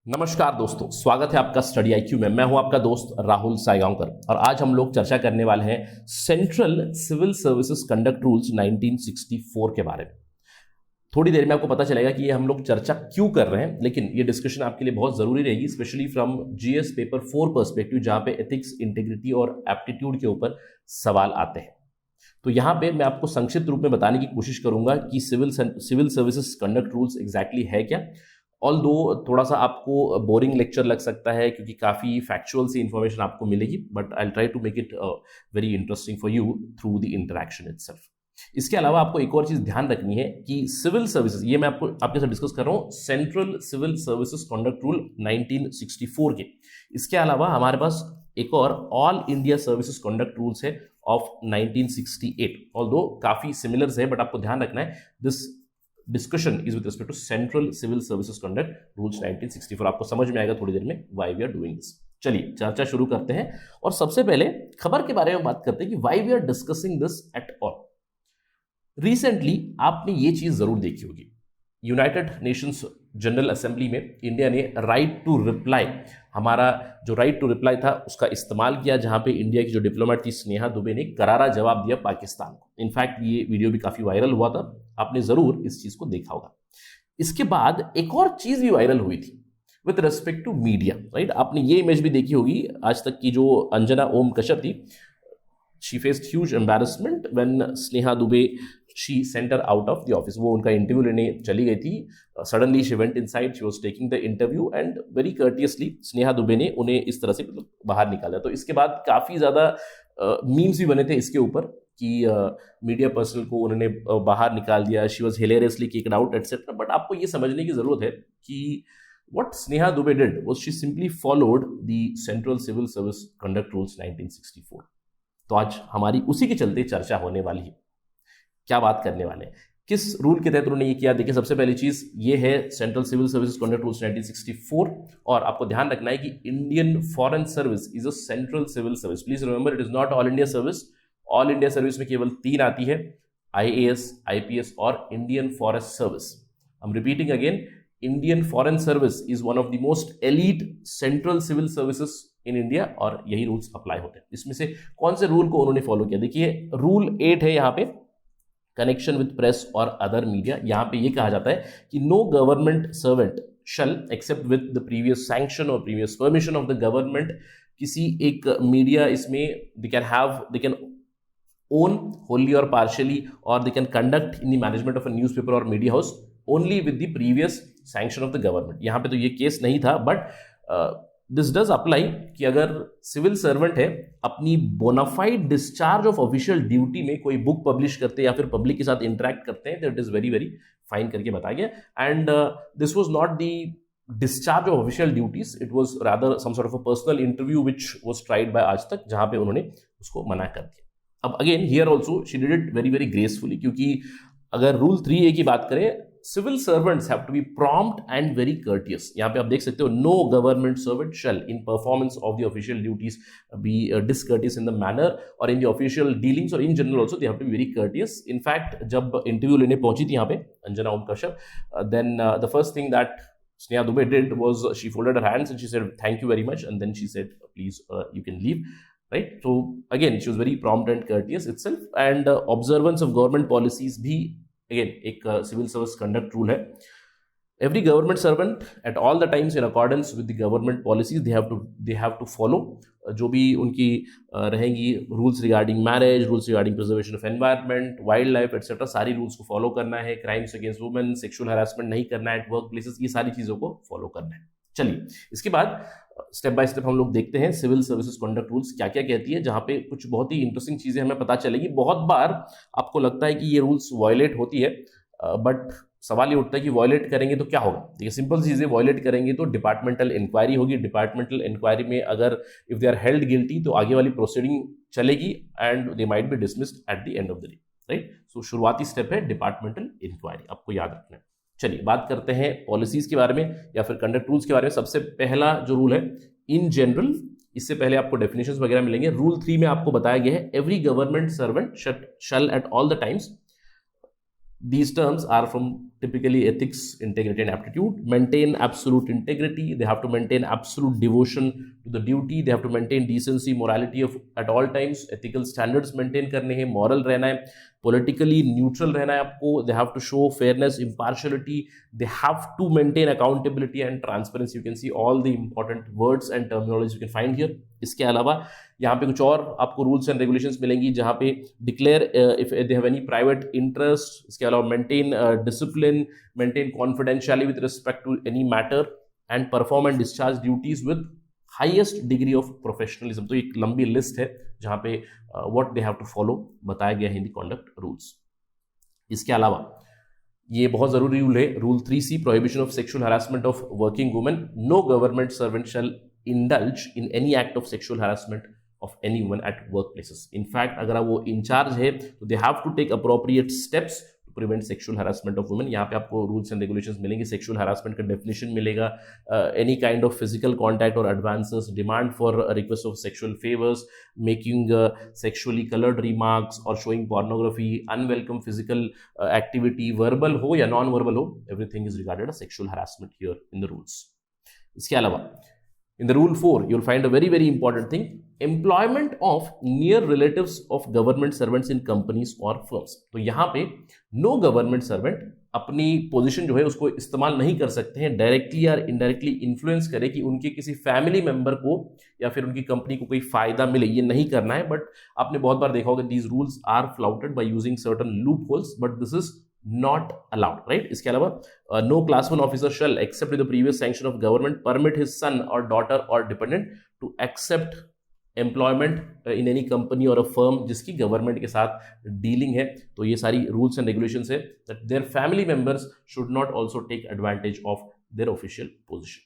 नमस्कार दोस्तों, स्वागत है आपका स्टडी आईक्यू में। मैं हूं आपका दोस्त राहुल सायगांवकर और आज हम लोग चर्चा करने वाले हैं central civil services conduct rules 1964 के बारे में। थोड़ी देर में आपको पता चलेगा कि ये हम लोग चर्चा क्यों कर रहे हैं, लेकिन ये डिस्कशन आपके लिए बहुत जरूरी रहेगी, specially from GS paper 4 perspective, जहां पे एथिक्स, इंटीग्रिटी और एप्टीट्यूड के ऊपर सवाल आते हैं। तो यहाँ पे मैं आपको संक्षिप्त रूप में बताने की कोशिश करूंगा कि civil services conduct rules exactly है क्या। ऑल्दो थोड़ा सा आपको बोरिंग लेक्चर लग सकता है क्योंकि काफ़ी फैक्चुअल सी इंफॉर्मेशन आपको मिलेगी, but I try to make it very interesting for you through the interaction itself. इसके अलावा आपको एक और चीज़ ध्यान रखनी है कि सिविल सर्विसेज, ये मैं आपके साथ डिस्कस कर रहा हूँ central civil services conduct rule 1964 के। इसके अलावा हमारे पास एक और all India services conduct rules है ऑफ 1968। ऑल्दो काफ़ी सिमिलर्स है, बट आपको ध्यान रखना है this discussion is with respect to central civil services conduct rules 1964। आपको समझ में आएगा थोड़ी देर में why we are doing this. चलिए चर्चा शुरू करते हैं और सबसे पहले खबर के बारे में बात करते हैं कि why we are discussing this at all. Recently आपने ये चीज जरूर देखी होगी, यूनाइटेड नेशंस जनरल असेंबली में इंडिया ने राइट टू रिप्लाई, हमारा जो राइट टू रिप्लाई था उसका इस्तेमाल किया, जहां पे इंडिया की जो डिप्लोमेट थी स्नेहा दुबे ने करारा जवाब दिया पाकिस्तान को। इनफैक्ट ये वीडियो भी काफी वायरल हुआ था, आपने जरूर इस चीज को देखा होगा। इसके बाद एक और चीज भी वायरल हुई थी with respect to media, right. आपने ये इमेज भी देखी होगी, आज तक की जो अंजना ओम कश्यप थी, she faced huge embarrassment when Sneha Dubey she sent her out of the office. वो उनका इंटरव्यू लेने चली गई थी, suddenly she went inside, she was taking the interview and very courteously Sneha Dubey ने उन्हें इस तरह से बाहर निकाला। तो इसके बाद काफ़ी ज़्यादा मीम्स भी बने थे इसके ऊपर कि मीडिया पर्सनल को उन्होंने बाहर निकाल दिया, she was hilariously kicked out etcetera. But आपको ये समझने की ज़रूरत है कि what Sneha Dubey did was she simply followed the Central Civil Service Conduct Rules 1964। तो आज हमारी उसी के चलते चर्चा होने वाली है। क्या बात करने वाले हैं, किस रूल के तहत उन्होंने ये किया। देखिए, सबसे पहली चीज ये है central civil services conduct rules 1964, और आपको ध्यान रखना है कि Indian foreign service is a central civil service. Please remember, it is not all India service. All India service में केवल 3 आती है, IAS, IPS और Indian forest service. I am repeating again, Indian foreign service is one of the most elite central civil services in India, और यही rules apply होते हैं। इसमें से कौन से रूल को उन्होंने फॉलो किया, देखिए रूल 8 है यहाँ पे, कनेक्शन विद प्रेस और अदर मीडिया। यहाँ पे ये कहा जाता है कि no government servant shall accept with the previous sanction और previous permission of the government, किसी एक मीडिया इसमें दे कैन ओन होली और पार्शियली, और they can conduct in the management of a newspaper और media house only with the previous sanction of the government. यहाँ पे तो ये केस नहीं था, बट दिस डज अप्लाई कि अगर सिविल सर्वेंट है, अपनी bona fide discharge of official duty में कोई बुक पब्लिश करते हैं या फिर पब्लिक के साथ इंटरेक्ट करते हैं, तो it is very very fine करके बताया गया। And this was not the discharge of official duties, it was rather some sort of a personal interview which was tried by आज तक, जहां पे उन्होंने उसको मना कर दिया। अब again here also she did it very very gracefully, क्योंकि अगर रूल 3A की बात करें, civil servants have to be prompt and very courteous. यहाँ पे आप देख सकते हो, no government servant shall in performance of the official duties be discourteous in the manner, और इन द ऑफिशियल डीलिंग्स और in general also they have to be very courteous. In fact जब interview लेने पहुंची थी यहाँ पे Anjana Om Kashyap, then the first thing that Sneha Dubey did was she folded her hands and she said thank you very much, and then she said please you can leave, right? So again she was very prompt and courteous itself, and observance of government policies भी again एक civil service conduct rule है। Every government servant at all the times in accordance with the government policies they have to follow, जो भी उनकी रहेंगी rules regarding marriage, rules regarding preservation of environment, wild life etcetera, सारी rules को follow करना है। Crimes against women, sexual harassment नहीं करना है एट वर्क प्लेसेस, ये सारी चीज़ों को फॉलो करना है। चलिए इसके बाद स्टेप बाय स्टेप हम लोग देखते हैं सिविल सर्विसेज कंडक्ट रूल्स क्या क्या कहती है, जहाँ पे कुछ बहुत ही इंटरेस्टिंग चीज़ें हमें पता चलेगी। बहुत बार आपको लगता है कि ये रूल्स वायलेट होती है, बट सवाल ये उठता है कि वायलेट करेंगे तो क्या होगा। देखिए सिंपल चीज़ें, वायलेट करेंगे तो डिपार्टमेंटल इंक्वायरी होगी। डिपार्टमेंटल इंक्वायरी में अगर if they are held guilty तो आगे वाली प्रोसीडिंग चलेगी and they might be dismissed at the end of the day, right. So शुरुआती स्टेप है डिपार्टमेंटल इंक्वायरी, आपको याद रखना है। चलिए बात करते हैं पॉलिसीज के बारे में या फिर कंडक्ट रूल्स के बारे में। सबसे पहला जो रूल है इन जनरल, इससे पहले आपको डेफिनेशंस वगैरह मिलेंगे। रूल 3 में आपको बताया गया है every government servant shall eight all the times These terms are from typically ethics, integrity, and aptitude. Maintain absolute integrity. They have to maintain absolute devotion to the duty. They have to maintain decency, morality of at all times. Ethical standards maintain करने हैं, moral रहना है, politically neutral रहना है आपको. They have to show fairness, impartiality. They have to maintain accountability and transparency. You can see all the important words and terminology you can find here. इसके अलावा यहाँ पे कुछ और आपको रूल्स एंड रेगुलेशंस मिलेंगी जहाँ पे declare if they have any private interest. इसके अलावा maintain discipline, maintain confidentiality with respect to any matter and perform and discharge duties with highest degree of professionalism. तो एक लंबी लिस्ट है जहाँ पे what they have to follow बताया गया है इन द कॉन्डक्ट रूल्स. इसके अलावा ये बहुत जरूरी रूल है, rule 3C, prohibition of sexual harassment of working women. No government servant shall indulge in any act of sexual harassment of any woman at workplaces. In fact, अगर वो in charge है तो they have to take appropriate steps to prevent sexual harassment of women. यहाँ पे आपको rules and regulations मिलेंगे, sexual harassment का definition मिलेगा, any kind of physical contact or advances, demand for a request of sexual favors, making sexually colored remarks or showing pornography, unwelcome physical activity, verbal हो या non-verbal हो, everything is regarded as sexual harassment here in the rules. इसके अलावा in the rule 4 you'll find a very important thing, employment of near relatives of government servants in companies or firms. तो यहाँ पे no government servant अपनी position जो है उसको इस्तेमाल नहीं कर सकते हैं डायरेक्टली या इनडायरेक्टली इन्फ्लुएंस करे कि उनके किसी फैमिली मेंबर को या फिर उनकी कंपनी को कोई फायदा मिले. ये नहीं करना है. बट आपने बहुत बार देखा होगा these rules are flouted by using certain loopholes, but this is not allowed, right? इसके अलावा no class 1 officer shall, except with the previous sanction of government, permit his son or daughter or dependent to accept employment in any company or a firm जिसकी government के साथ dealing है. तो ये सारी rules and regulations है that their family members should not also take advantage of their official position.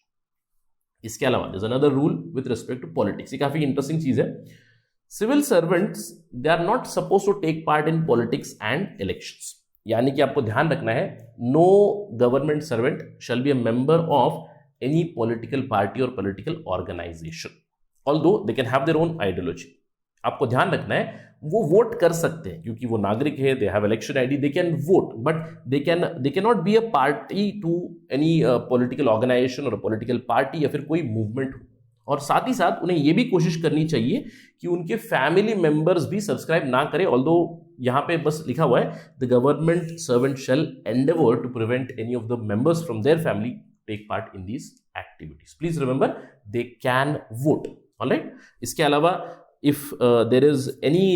इसके अलावा there's another rule with respect to politics. ये काफी इंटरेस्टिंग चीज है. Civil servants, they are not supposed to take part in politics and elections. यानी कि आपको ध्यान रखना है, no government servant shall be a member of any political party और political organisation, although they can have their own ideology. आपको ध्यान रखना है वो वोट कर सकते हैं क्योंकि वो नागरिक है, they have election ID, they can vote, but they can not be a party to any political organisation और पॉलिटिकल पार्टी या फिर कोई मूवमेंट. और साथ ही साथ उन्हें यह भी कोशिश करनी चाहिए कि उनके फैमिली मेंबर्स भी सब्सक्राइब ना करें. ऑल्दो यहां पे बस लिखा हुआ है the government servant shall endeavour to prevent any of the members from their family take part in these activities. Please remember they can vote. Alright. इसके अलावा if there is any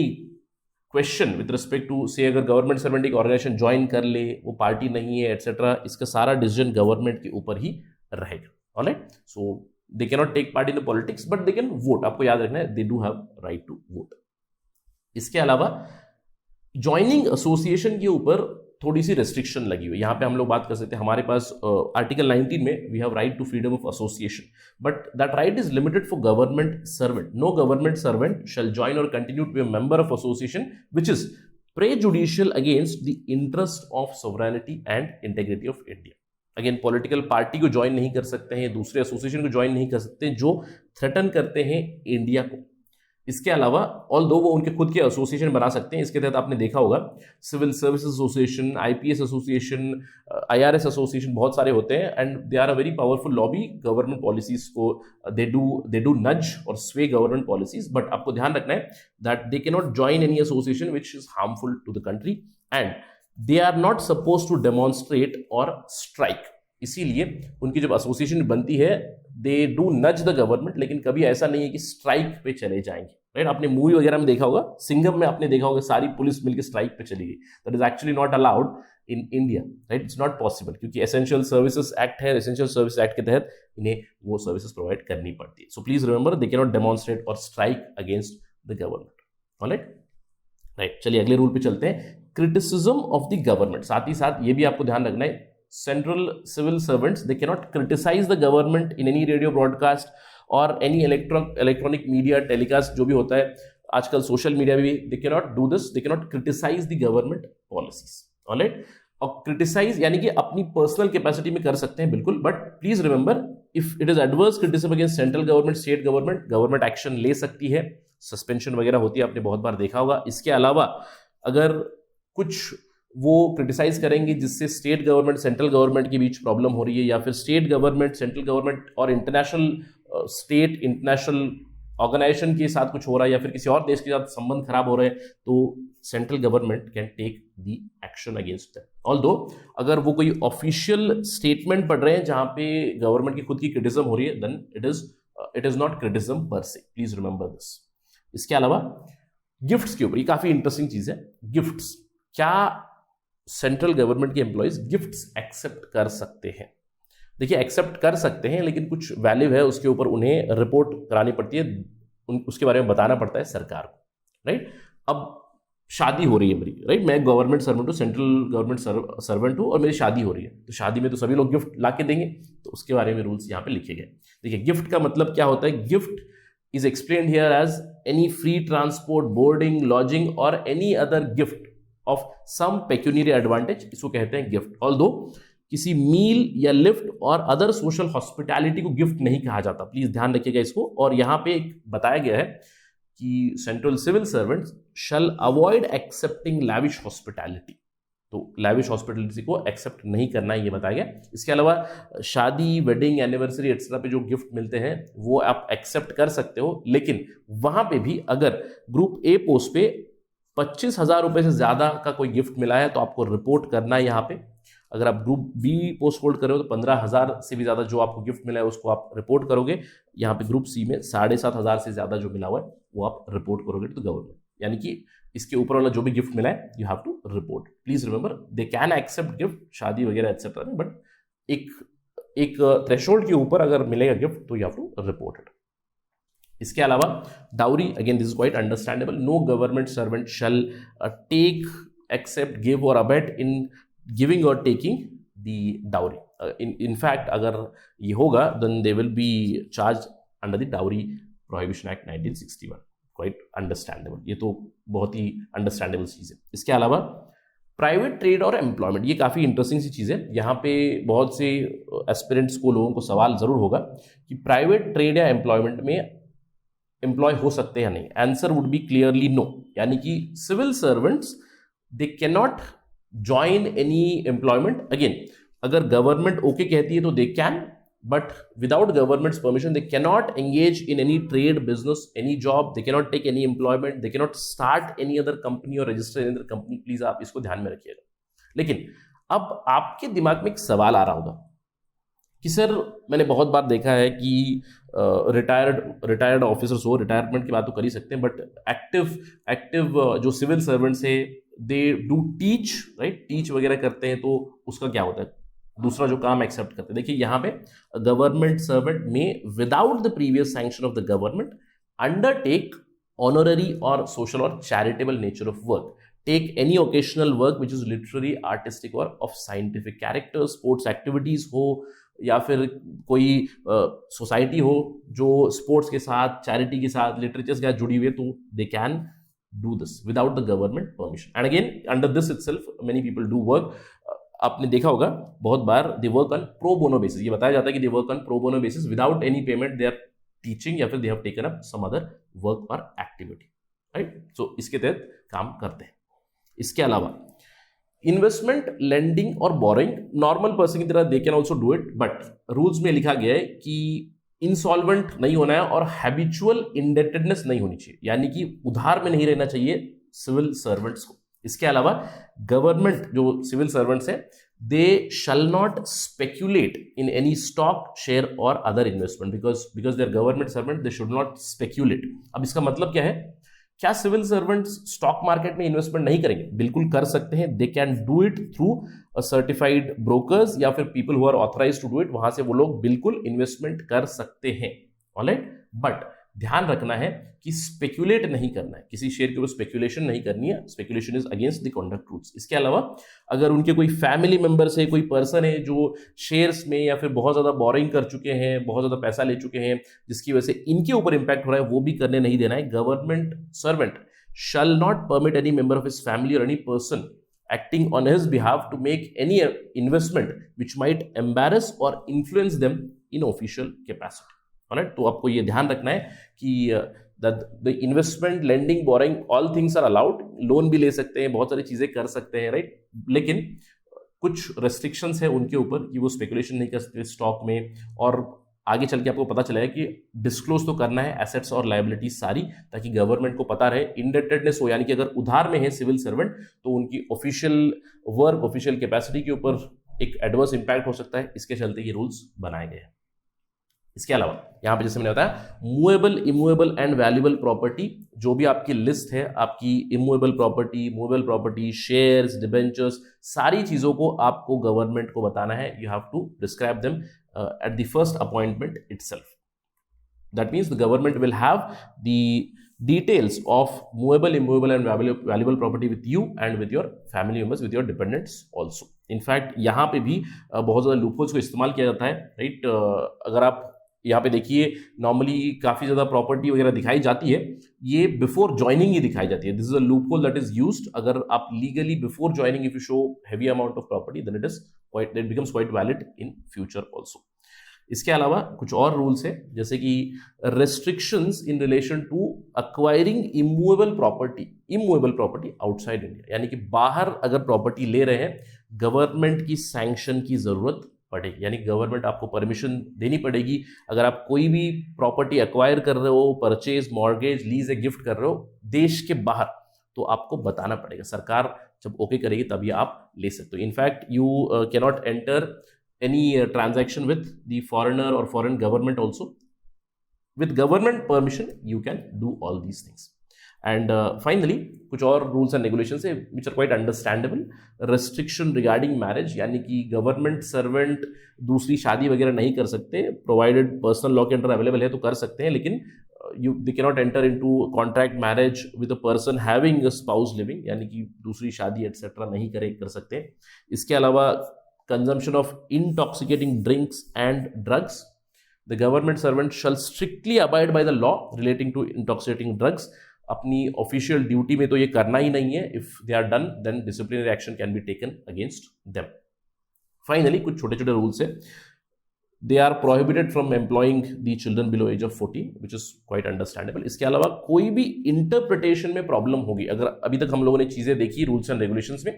question with respect to से अगर government servant एक organisation join कर ले, वो party नहीं है एटसेट्रा, इसका सारा डिसीजन गवर्नमेंट के ऊपर ही रहेगा. Alright. So they cannot take part in the politics but they can vote. आपको याद रखना है they do have right to vote. इसके अलावा ज्वाइनिंग एसोसिएशन के ऊपर थोड़ी सी रेस्ट्रिक्शन लगी हुई. यहाँ पे हम लोग बात कर सकते हैं, हमारे पास आर्टिकल 19 में we have right to freedom of association, but that right is limited for government servant. No government servant shall join और continue to be a member of association which is prejudicial against the interest of sovereignty and integrity of India. Again political party को join नहीं कर सकते हैं, दूसरे association को join नहीं कर सकते जो थ्रेटन करते हैं इंडिया को. इसके अलावा ऑल्दो वो उनके खुद के एसोसिएशन बना सकते हैं. इसके तहत आपने देखा होगा civil services association, IPS association, IRS association, बहुत सारे होते हैं and they are a very powerful lobby. Government policies को दे डू नज और स्वे गवर्नमेंट पॉलिसीज, बट आपको ध्यान रखना है that they can not join any association which is harmful to the country and they are not suppose to demonstrate और strike. इसीलिए उनकी जब एसोसिएशन बनती है they do nudge the government, लेकिन कभी ऐसा नहीं है कि स्ट्राइक पे चले जाएंगे. राइट. आपने मूवी वगैरह में देखा होगा, सिंघम में आपने देखा होगा सारी पुलिस मिलकर स्ट्राइक पे चली गई. That is actually not allowed in India. Right. It's not possible क्योंकि एसेंशियल सर्विसेज एक्ट है. एसेंशियल सर्विस एक्ट के तहत इन्हें वो सर्विसेज प्रोवाइड करनी पड़ती है. So please remember they can not demonstrate और strike against the government. Alright. Right. चलिए अगले रूल पे चलते हैं, क्रिटिसिज्म ऑफ द गवर्नमेंट. साथ ही साथ ये भी आपको ध्यान रखना है, central civil servants they cannot criticize the government in any radio broadcast or any electronic media telecast जो भी होता है आजकल सोशल मीडिया में भी. they cannot do this, they cannot criticize the government policies. alright. और क्रिटिसाइज यानी कि अपनी पर्सनल कैपेसिटी में कर सकते हैं बिल्कुल, but please remember if it is adverse criticism against central government, state government, government action ले सकती है, सस्पेंशन वगैरह होती है, आपने बहुत बार देखा होगा. इसके अलावा अगर कुछ वो क्रिटिसाइज करेंगे जिससे स्टेट गवर्नमेंट सेंट्रल गवर्नमेंट के बीच प्रॉब्लम हो रही है, या फिर स्टेट गवर्नमेंट सेंट्रल गवर्नमेंट और इंटरनेशनल स्टेट इंटरनेशनल ऑर्गेनाइजेशन के साथ कुछ हो रहा है, या फिर किसी और देश के साथ संबंध खराब हो रहे हैं, तो central government can take the action against that. Although अगर वो कोई ऑफिशियल स्टेटमेंट पढ़ रहे हैं जहां पे गवर्नमेंट की खुद की क्रिटिसिज्म हो रही है, then it is not criticism per, please remember this. इसके अलावा गिफ्ट्स के ऊपर, ये काफी इंटरेस्टिंग चीज है। गिफ्ट्स, क्या सेंट्रल गवर्नमेंट के एम्प्लॉयज गिफ्ट्स एक्सेप्ट कर सकते हैं? देखिए, एक्सेप्ट कर सकते हैं, लेकिन कुछ वैल्यू है उसके ऊपर उन्हें रिपोर्ट करानी पड़ती है, उसके बारे में बताना पड़ता है सरकार को, राइट। अब शादी हो रही है मेरी, राइट, मैं गवर्नमेंट सर्वेंट हूँ, सेंट्रल गवर्नमेंट सर्वेंट हूँ, और मेरी शादी हो रही है, तो शादी में तो सभी लोग गिफ्ट ला के देंगे, तो उसके बारे में रूल्स यहाँ पे लिखे गए। देखिए, गिफ्ट का मतलब क्या होता है? Gift is explained here as any free transport, boarding, lodging और any other gift of some pecuniary advantage, इसको कहते हैं गिफ्ट। ऑल्दो किसी मील या लिफ्ट और अदर सोशल हॉस्पिटैलिटी को गिफ्ट नहीं कहा जाता, प्लीज ध्यान रखिएगा इसको। और यहां पे बताया गया है कि सेंट्रल सिविल सर्वेंट्स शैल अवॉइड एक्सेप्टिंग लैविश हॉस्पिटैलिटी, तो लैविश हॉस्पिटैलिटी को एक्सेप्ट नहीं करना है, ये बताया गया। इसके अलावा शादी, वेडिंग, एनिवर्सरी एक्सेट्रा पे जो गिफ्ट मिलते हैं वो आप एक्सेप्ट कर सकते हो, लेकिन वहां पे भी अगर ग्रुप ए पोस्ट पे 25,000 रुपए से ज्यादा का कोई गिफ्ट मिला है तो आपको रिपोर्ट करना है यहाँ पे। अगर आप ग्रुप बी पोस्ट होल्ड कर रहे हो तो 15,000 से भी ज्यादा जो आपको गिफ्ट मिला है उसको आप रिपोर्ट करोगे। यहाँ पे ग्रुप सी में 7,500 से ज्यादा जो मिला हुआ है वो आप रिपोर्ट करोगे टू गवर्नमेंट, यानी कि इसके ऊपर वाला जो भी गिफ्ट मिला है you have to report. Please remember, they can accept gift, शादी वगैरह एक्सेप्ट, बट एक थ्रेशोल्ड के ऊपर अगर मिलेगा गिफ्ट तो you have to report it. इसके अलावा dowry, again this is quite understandable, no government servant shall take, accept, give or abet in giving or taking the dowry. in fact अगर ये होगा then they will be charged under the Dowry Prohibition Act 1961, quite understandable, ये तो बहुत ही understandable चीज़ है। इसके अलावा private trade और एम्प्लॉयमेंट, ये काफ़ी इंटरेस्टिंग सी चीज़ है। यहाँ पे बहुत से एस्पिरेंट्स को, लोगों को सवाल ज़रूर होगा कि प्राइवेट ट्रेड या एम्प्लॉयमेंट में एम्प्लॉय हो सकते हैं या नहीं। Answer would be clearly no, यानी कि civil servants they can not join any employment. Again अगर गवर्नमेंट ओके कहती है तो they can, but without government's permission they can not engage in any trade, business, any job, they can not take any employment, they can not start any other company or register any other company. Please आप इसको ध्यान में रखिएगा। लेकिन अब आपके दिमाग में एक सवाल आ रहा होगा कि सर, मैंने बहुत बार देखा है कि रिटायर्ड ऑफिसर्स हो, रिटायरमेंट की बात तो कर ही सकते हैं, बट एक्टिव जो सिविल सर्वेंट्स है they do teach, right, teach वगैरह करते हैं, तो उसका क्या होता है? दूसरा जो काम एक्सेप्ट करते हैं। देखिए यहाँ पे गवर्नमेंट सर्वेंट में without the previous sanction of the government undertake honorary और सोशल और charitable nature of work, take any occasional work which is literary, artistic और of scientific character, sports activities हो या फिर कोई सोसाइटी हो जो स्पोर्ट्स के साथ, चैरिटी के साथ, लिटरेचर के साथ जुड़ी हुई है, तो they can do this without the government permission. And again under this itself many people do work. आपने देखा होगा बहुत बार they work on pro bono basis, ये बताया जाता है कि they work on pro bono basis, without any payment they are teaching या फिर they have taken up some other work और एक्टिविटी, राइट। सो इसके तहत काम करते हैं। इसके अलावा इन्वेस्टमेंट, लेंडिंग और बोरिंग नॉर्मल पर्सन की तरह they can also do it, but rules में लिखा गया है कि इंसॉल्वेंट नहीं होना है और हैबिचुअल इंडेटेडनेस नहीं होनी चाहिए, यानी कि उधार में नहीं रहना चाहिए सिविल सर्वेंट्स को। इसके अलावा गवर्नमेंट जो सिविल सर्वेंट्स हैं they shall not speculate in any stock, share और other investment, because they are government servant, they should not speculate. अब इसका मतलब क्या है? क्या सिविल सर्वेंट्स स्टॉक मार्केट में इन्वेस्टमेंट नहीं करेंगे? बिल्कुल कर सकते हैं। They can do it through certified brokers या फिर people who are authorised to do it, वहां से वो लोग बिल्कुल इन्वेस्टमेंट कर सकते हैं, ऑलराइट। बट ध्यान रखना है कि स्पेक्यूलेट नहीं करना है, किसी शेयर के ऊपर स्पेक्यूलेशन नहीं करनी है। Speculation is against the conduct rules. इसके अलावा अगर उनके कोई फैमिली मेंबर्स है, कोई पर्सन है जो शेयर्स में या फिर बहुत ज्यादा बोरिंग कर चुके हैं, बहुत ज्यादा पैसा ले चुके हैं, जिसकी वजह से इनके ऊपर इंपैक्ट हो रहा है, वो भी करने नहीं देना है। Government servant shall not permit any member of his family और any person acting on his behalf to make any investment which might embarrass or influence them in official capacity, alright। तो आपको ये ध्यान रखना है कि that the investment, lending, borrowing, all things are allowed, loan भी ले सकते हैं, बहुत सारी चीजें कर सकते हैं, राइट, लेकिन कुछ रेस्ट्रिक्शंस है उनके ऊपर कि वो स्पेकुलेशन नहीं कर सकते स्टॉक में, और आगे चल के आपको पता चलेगा कि डिस्क्लोज तो करना है एसेट्स और लायबिलिटीज सारी, ताकि गवर्नमेंट को पता रहे। इंडेटेडनेस हो, यानी कि अगर उधार में है सिविल सर्वेंट तो उनकी ऑफिशियल वर्क, ऑफिशियल कैपेसिटी के ऊपर एक एडवर्स इंपैक्ट हो सकता है, इसके चलते ये रूल्स बनाए गए हैं। इसके अलावा यहां पे जैसे मैंने बताया, movable, immovable and valuable property, जो भी आपकी लिस्ट है, आपकी immovable property, movable property, shares, debentures, सारी चीजों को आपको गवर्नमेंट को बताना है। You have to describe them at the first appointment itself. That means the government will have the details of movable, immovable and valuable property with you and with your family members, with your dependents also. In fact, यहाँ पे भी बहुत ज़्यादा loopholes को इस्तेमाल किया जाता है, राइट। अगर आप यहाँ पे देखिए, नॉर्मली काफ़ी ज़्यादा प्रॉपर्टी वगैरह दिखाई जाती है, ये बिफोर ज्वाइनिंग ही दिखाई जाती है। This is a loophole that is used. अगर आप legally before joining if you show heavy amount of property, then it becomes quite valid in future also. इसके अलावा कुछ और रूल्स है, जैसे कि restrictions in relation to acquiring immovable property outside India, यानी कि बाहर अगर प्रॉपर्टी ले रहे हैं, गवर्नमेंट की सैंक्शन की जरूरत पड़ेगी, यानी गवर्नमेंट आपको परमिशन देनी पड़ेगी। अगर आप कोई भी प्रॉपर्टी एक्वायर कर रहे हो, परचेज, मॉर्गेज, लीज या गिफ्ट कर रहे हो देश के बाहर, तो आपको बताना पड़ेगा। सरकार जब ओके करेगी तभी आप ले सकते हो। In fact you can not enter any transaction with the foreigner or foreign government also. With government permission you can do all these things. And finally कुछ और rules and regulations है which are quite understandable. Restriction regarding marriage, यानी कि government servant दूसरी शादी वगैरह नहीं कर सकते, प्रोवाइडेड पर्सनल लॉ के अंडर अवेलेबल है तो कर सकते हैं, लेकिन they cannot enter into contract marriage with a person having a spouse living, यानी कि दूसरी शादी एटसेट्रा नहीं कर सकते। इसके अलावा consumption of intoxicating drinks and drugs. The government servant shall strictly abide by the law relating to intoxicating drugs. अपनी ऑफिशियल ड्यूटी में तो ये करना ही नहीं है। If they are done, then disciplinary action can be taken against them. Finally, कुछ छोटे छोटे रूल्स है। They are prohibited from employing the children below age of 14, which is quite understandable. इसके अलावा कोई भी इंटरप्रिटेशन में प्रॉब्लम होगी, अगर अभी तक हम लोगों ने चीजें देखी रूल्स एंड रेगुलेशंस में,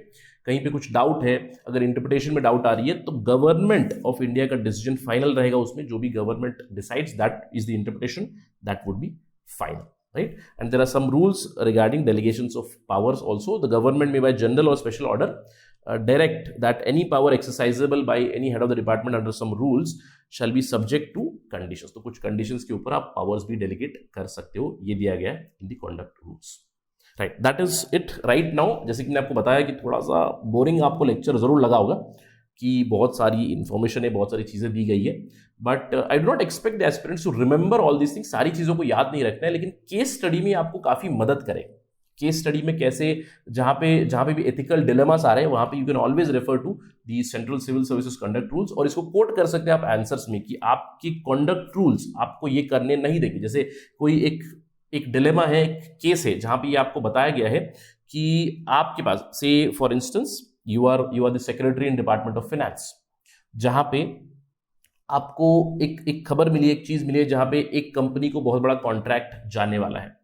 कहीं पे कुछ डाउट है, अगर इंटरप्रिटेशन में डाउट आ रही है, तो गवर्नमेंट ऑफ इंडिया का डिसीजन फाइनल रहेगा उसमें। जो भी government decides that is the interpretation, that would be final, right? And there are some rules regarding delegations of powers also. The government may by general or special order direct that any power exercisable by any head of the department under some rules shall be subject to conditions. तो कुछ conditions के ऊपर आप powers भी delegate कर सकते हो, ये दिया गया है in the conduct rules. Right, that is it right now. जैसे कि मैंने आपको बताया कि थोड़ा सा बोरिंग आपको लेक्चर जरूर लगा होगा, कि बहुत सारी इंफॉर्मेशन है, बहुत सारी चीज़ें दी गई है, but I do not expect the aspirants to remember all this things. सारी चीज़ों को याद नहीं रखना है, लेकिन केस स्टडी में आपको काफ़ी मदद करेगा। केस स्टडी में कैसे, जहाँ पे भी एथिकल डिलेमास आ रहे हैं, वहाँ पे you can always refer to the central civil services conduct rules, और इसको कोट कर सकते हैं आप आंसर्स में कि आपकी कंडक्ट रूल्स आपको ये करने नहीं देंगे। जैसे कोई एक डिलेमा है, एक केस है, जहाँ पे ये आपको बताया गया है कि आपके पास से for instance you are the secretary in department of finance, जहां पे आपको एक खबर मिली, एक चीज मिली है, जहां पे एक कंपनी को बहुत बड़ा कॉन्ट्रैक्ट जाने वाला है,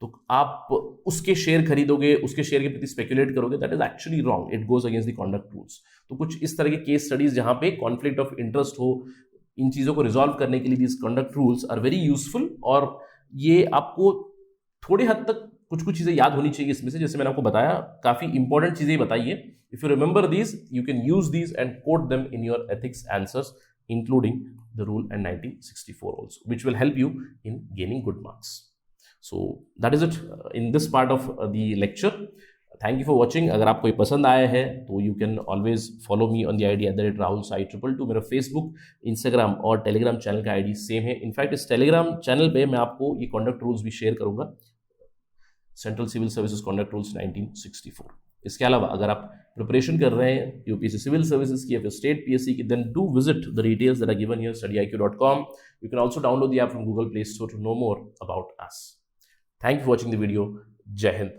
तो आप उसके शेयर खरीदोगे, उसके शेयर के प्रति स्पेकुलेट करोगे, that is actually wrong, it goes against the conduct rules. तो कुछ इस तरह के केस स्टडीज जहां पे कॉन्फ्लिक्ट ऑफ इंटरेस्ट हो, इन चीजों को रिजॉल्व करने के लिए these conduct rules are very useful, और ये आपको थोड़ी हद तक कुछ चीजें याद होनी चाहिए इसमें से। जैसे मैंने आपको बताया, काफी इंपॉर्टेंट चीजें बताई है। If you remember these, you can use these and quote them in your ethics answers, including the rule and 1964 also, which will help you in gaining good marks. So that is it in this part of the lecture. Thank you for watching. अगर आपको ये पसंद आया है तो you can always follow me on the ID @RahulSai222. मेरा Facebook, Instagram और Telegram channel का ID सेम है। इनफैक्ट इस Telegram चैनल पे मैं आपको ये कॉन्डक्ट रूल्स भी शेयर करूंगा, central civil services conduct rules 1964। इसके अलावा अगर आप प्रिपरेशन कर रहे हैं यूपीएससी सिविल सर्विसेज की या फिर स्टेट पीएससी की, then do visit the details that are given here, studyiq.com. You can also download the app from Google Play Store to know more about us. Thank you for watching the video. Jai Hind.